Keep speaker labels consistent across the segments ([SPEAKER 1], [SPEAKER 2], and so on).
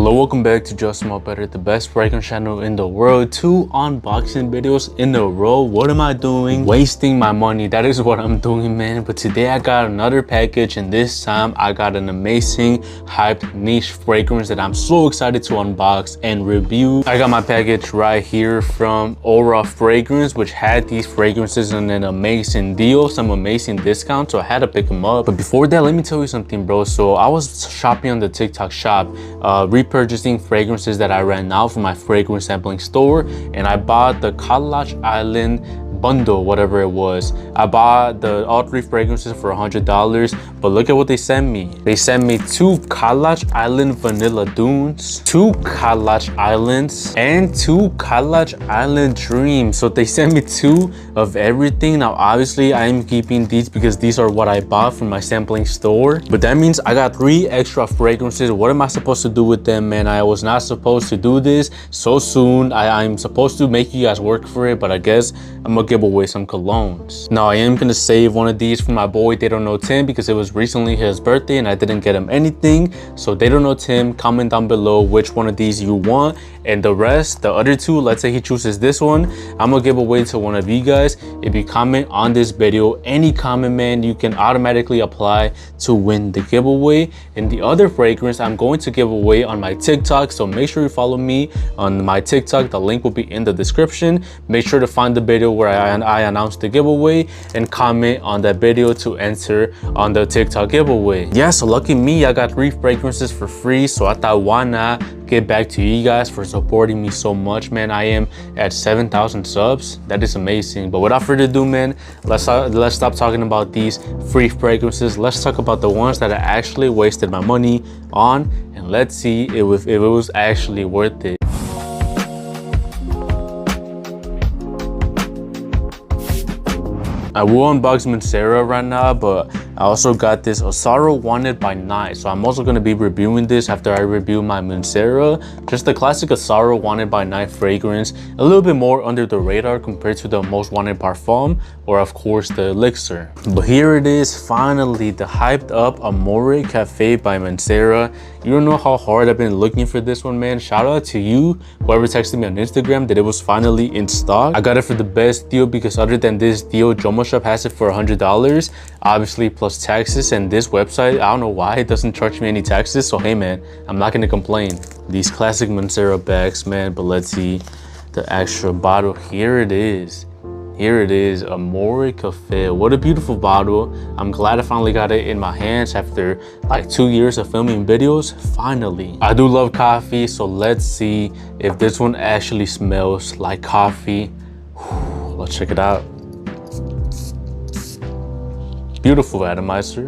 [SPEAKER 1] Hello, welcome back to Just Small Better, the best fragrance channel in the world. 2 unboxing videos in a row. What am I doing? Wasting my money. That is what I'm doing, man. But today I got another package, and this time I got an amazing hyped niche fragrance that I'm so excited to unbox and review. I got my package right here from Aura Fragrance, which had these fragrances in an amazing deal, some amazing discounts, so I had to pick them up. But before that, let me tell you something, bro. So I was shopping on the TikTok shop, repurchasing fragrances that I ran out from my fragrance sampling store, and I bought the Kalash Island bundle, whatever it was. I bought all 3 fragrances for $100, but look at what they sent me. They sent me 2 Kalash Island Vanilla Dunes, 2 Kalash Islands, and 2 Kalash Island Dreams. So they sent me 2 of everything. Now obviously I am keeping these because these are what I bought from my sampling store, but that means I got 3 extra fragrances. What am I supposed to do with them, man? I was not supposed to do this so soon. I'm supposed to make you guys work for it, but I guess I'm gonna give away some colognes. Now I am gonna save one of these for my boy They Don't Know Tim, because it was recently his birthday and I didn't get him anything. So They Don't Know Tim, comment down below which one of these you want, and the rest, the other 2, let's say he chooses this one, I'm gonna give away to one of you guys. If you comment on this video, any comment, man, you can automatically apply to win the giveaway. And the other fragrance I'm going to give away on my TikTok, so make sure you follow me on my TikTok. The link will be in the description. Make sure to find the video where I announced the giveaway and comment on that video to enter on the TikTok giveaway. Yeah, so lucky me, I got 3 fragrances for free, so I thought, why not get back to you guys for supporting me so much, man. I am at 7,000 subs. That is amazing. But without further ado, man, let's stop talking about these free fragrances. Let's talk about the ones that I actually wasted my money on, and let's see if it was actually worth it. I will unbox Mancera right now, but I also got this Azzaro Wanted by Night. So I'm also going to be reviewing this after I review my Mancera. Just the classic Azzaro Wanted by Night fragrance. A little bit more under the radar compared to the Most Wanted Parfum, or of course the Elixir. But here it is, finally, the hyped up Amore Cafe by Mancera. You don't know how hard I've been looking for this one, man. Shout out to you, whoever texted me on Instagram that it was finally in stock. I got it for the best deal, because other than this deal, Jomo Shop has it for $100, obviously plus taxes, and this website, I don't know why it doesn't charge me any taxes. So hey, man, I'm not gonna complain. These classic Mancera bags, man. But let's see the actual bottle. Here it is. Here it is, Amore Cafe. What a beautiful bottle. I'm glad I finally got it in my hands after like 2 years of filming videos. Finally. I do love coffee, so let's see if this one actually smells like coffee. Let's check it out. Beautiful atomizer.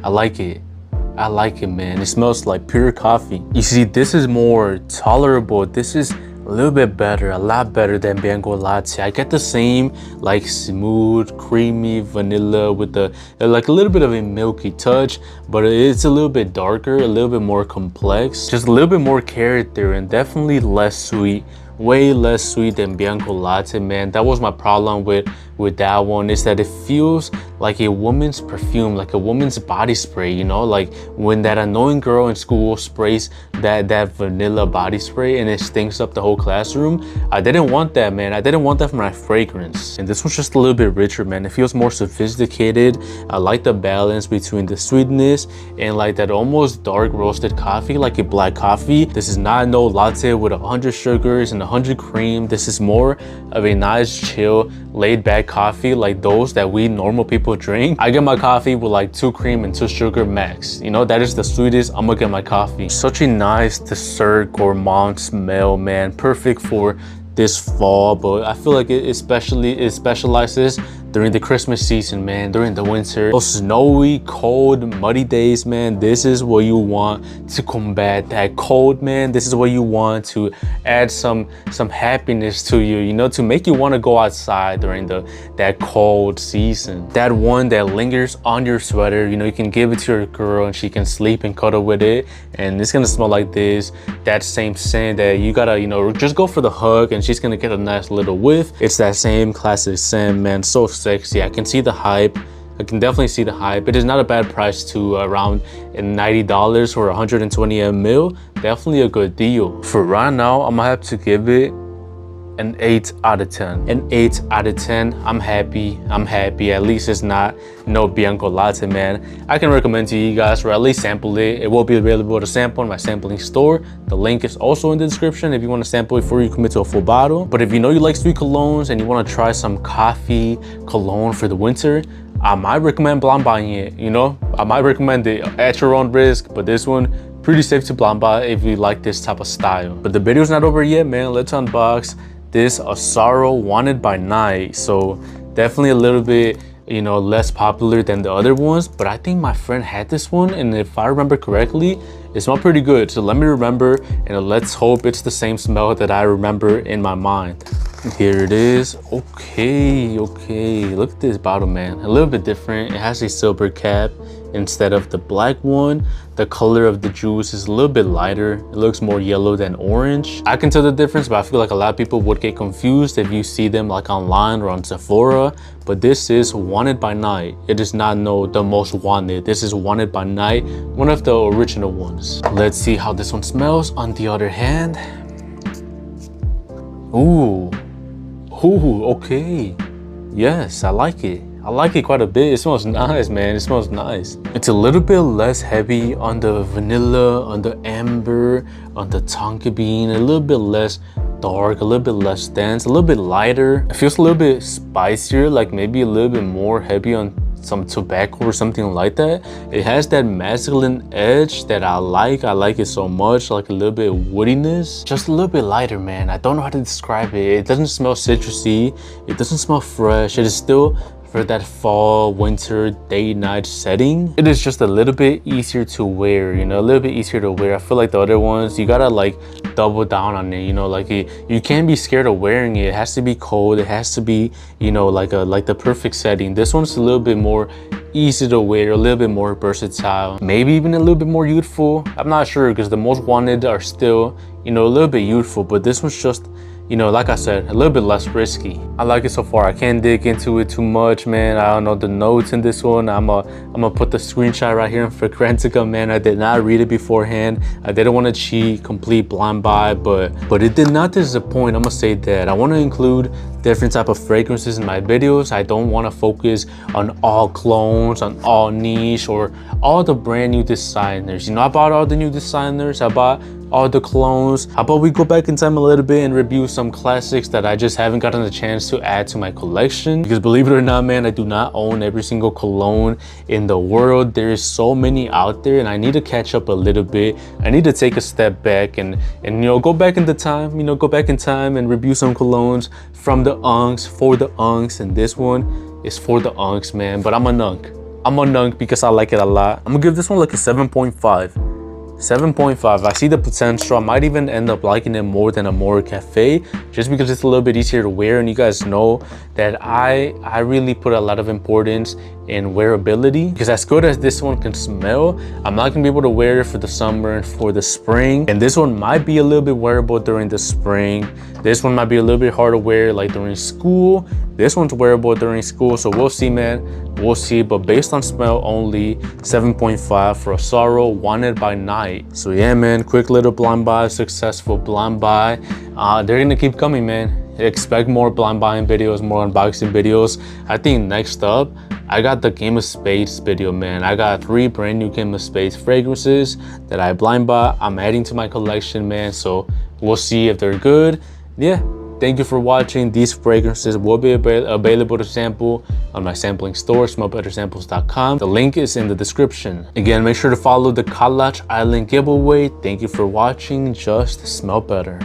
[SPEAKER 1] I like it. I like it, man. It smells like pure coffee. You see, this is more tolerable. This is a little bit better, a lot better than Mango Latte. I get the same like smooth, creamy vanilla with the like a little bit of a milky touch, but it's a little bit darker, a little bit more complex, just a little bit more character, and definitely less sweet. Way less sweet than Bianco Latte, man. That was my problem with that one, is that it feels like a woman's perfume, like a woman's body spray, you know, like when that annoying girl in school sprays that vanilla body spray and it stinks up the whole classroom. I didn't want that, man. I didn't want that for my fragrance. And this one's just a little bit richer, man. It feels more sophisticated. I like the balance between the sweetness and like that almost dark roasted coffee, like a black coffee. This is not no latte with 100 sugars and 100 cream. This is more of a nice, chill, laid back coffee, like those that we normal people drink. I get my coffee with like 2 cream and 2 sugar max. You know, that is the sweetest I'm gonna get my coffee. Such a nice dessert gourmand smell, man. Perfect for this fall, but I feel like it specializes during the Christmas season, man, during the winter. Those snowy, cold, muddy days, man, this is what you want to combat that cold, man. This is what you want to add some happiness to you, you know, to make you want to go outside during that cold season. That one that lingers on your sweater, you know, you can give it to your girl and she can sleep and cuddle with it, and it's gonna smell like this. That same scent that you gotta, you know, just go for the hug and she's gonna get a nice little whiff. It's that same classic scent, man. So sexy. I can see the hype. I can definitely see the hype. It is not a bad price to around $90 for 120 ml. Definitely a good deal. For right now, I'm gonna have to give it an 8 out of 10. An 8 out of 10. I'm happy. At least it's not no Bianco latte, man. I can recommend to you guys, or at least sample it. It will be available to sample in my sampling store. The link is also in the description if you want to sample it before you commit to a full bottle. But if you know you like sweet colognes and you want to try some coffee cologne for the winter, I might recommend blind buying it. You know, I might recommend it at your own risk, but this one pretty safe to blind buy if you like this type of style. But the video's not over yet, man. Let's unbox this Azzaro Wanted by Night. So definitely a little bit, you know, less popular than the other ones, but I think my friend had this one, and if I remember correctly, it smelled pretty good. So let me remember, and let's hope it's the same smell that I remember in my mind. Here it is. Okay, look at this bottle, man. A little bit different. It has a silver cap instead of the black one. The color of the juice is a little bit lighter. It looks more yellow than orange. I can tell the difference, but I feel like a lot of people would get confused if you see them like online or on Sephora. But this is Wanted by Night. It is not the most wanted. This is Wanted by Night, one of the original ones. Let's see how this one smells on the other hand. Ooh, okay. Yes, I like it. I like it quite a bit. It smells nice, man. It smells nice. It's a little bit less heavy on the vanilla, on the amber, on the tonka bean. A little bit less dark, a little bit less dense, a little bit lighter. It feels a little bit spicier, like maybe a little bit more heavy on some tobacco or something like that. It has that masculine edge that I like. I like it so much, like a little bit of woodiness. Just a little bit lighter, man. I don't know how to describe it. It doesn't smell citrusy. It doesn't smell fresh. It is still for that fall, winter, day, night setting. It is just a little bit easier to wear, you know, a little bit easier to wear. I feel like the other ones, you gotta like double down on it, you know, like you can't be scared of wearing it. It has to be cold. It has to be, you know, like the perfect setting. This one's a little bit more easy to wear, a little bit more versatile, maybe even a little bit more youthful. I'm not sure, because the most wanted are still, you know, a little bit youthful, but this one's just, you know, like I said, a little bit less risky. I like it so far. I can't dig into it too much, man. I don't know the notes in this one. I'm gonna put the screenshot right here in Frequentica, man. I did not read it beforehand. I didn't want to cheat, complete blind buy, but it did not disappoint. I'm gonna say that. I want to include different type of fragrances in my videos. I don't want to focus on all clones, on all niche, or all the brand new designers. You know, I bought all the new designers. I bought all the clones. How about we go back in time a little bit and review some classics that I just haven't gotten a chance to add to my collection? Because believe it or not, man, I do not own every single cologne in the world. There is so many out there, and I need to catch up a little bit. I need to take a step back and you know, go back in the time, you know, go back in time and review some colognes from the unks, for the unks. And this one is for the unks, man. But I'm a nunk. I'm a nunk because I like it a lot. I'm gonna give this one like a 7.5. 7.5. I see the potential. I might even end up liking it more than Amore Cafe, just because it's a little bit easier to wear. And you guys know that I really put a lot of importance in wearability, because as good as this one can smell, I'm not gonna be able to wear it for the summer and for the spring. And this one might be a little bit wearable during the spring. This one might be a little bit hard to wear like during school. This one's wearable during school, so we'll see, man. We'll see. But based on smell only, 7.5 for Azzaro Wanted by Night. So yeah, man, quick little blind buy, successful blind buy. They're gonna keep coming, man. Expect more blind buying videos, more unboxing videos. I think next up, I got the Game of Spades video, man. I got 3 brand new Game of Spades fragrances that I blind buy. I'm adding to my collection, man. So we'll see if they're good. Yeah. Thank you for watching. These fragrances will be available to sample on my sampling store, smellbettersamples.com. The link is in the description. Again, make sure to follow the Kalach Island giveaway. Thank you for watching. Just smell better.